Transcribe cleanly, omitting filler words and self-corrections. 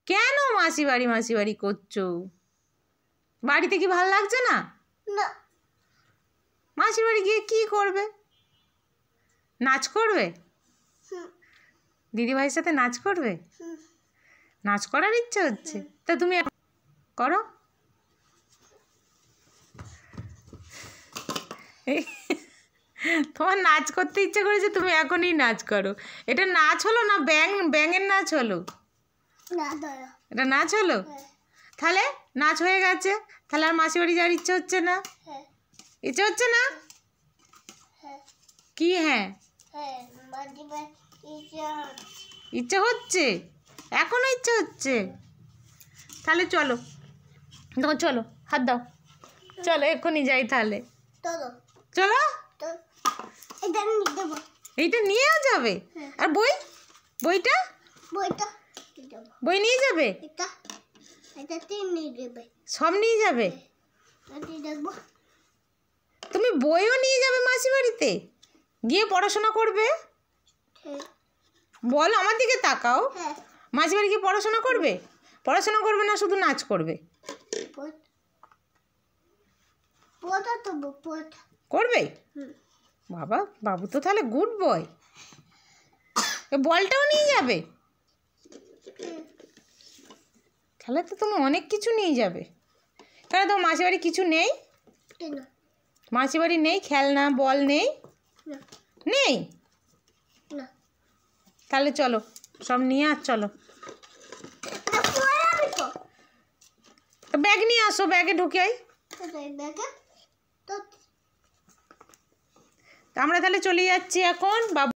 কেন মাসি বাড়ি করছো? বাড়িতে কি ভালো লাগছে না? মাসির বাড়ি গিয়ে কি করবে? নাচ করবে? দিদিভাইয়ের সাথে নাচ করবে? নাচ করার ইচ্ছা হচ্ছে? তা তুমি করো। তোমার নাচ করতে ইচ্ছে করেছে, তুমি এখনই নাচ করো। এটা নাচ হলো না ব্যাঙের নাচ হলো? এটা নাচ হলো? তাহলে নাচ হয়ে গেছে, তাহলে আর মাসি বাড়ি যাওয়ার ইচ্ছে হচ্ছে না? ইচ্ছে হচ্ছে না? কি হ্যাঁ? ইচ্ছে হচ্ছে, এখনো ইচ্ছে হচ্ছে? তাহলে চলো, চলো হাত দাও, চলো এক্ষুনি যাই তাহলে। চলো, এইটা নিয়েও যাবে? আর বইটা বই নিয়ে যাবে? সব নিয়ে যাবে? তুমি বইও নিয়ে যাবে মাসি বাড়িতে গিয়ে পড়াশোনা করবে? বলো, আমার দিকে তাকাও। মাসি বাড়ি গিয়ে পড়াশোনা করবে? পড়াশোনা করবে না শুধু নাচ করবে? করবে? বাবা, বাবু তো তাহলে গুড বয়। বলটাও নিয়ে যাবে? তাহলে তো তুমি অনেক কিছু নিয়ে যাবে। তাহলে তো মাসি বাড়ি কিছু নেই? মাসি বাড়ি নেই, খেলনা বল নেই? নেই? তাহলে চলো, সব নিয়ে আর চলো। ব্যাগ নিয়ে আসো, ব্যাগে ঢুকে আই। আমরা তাহলে চলে যাচ্ছি এখন। বাবু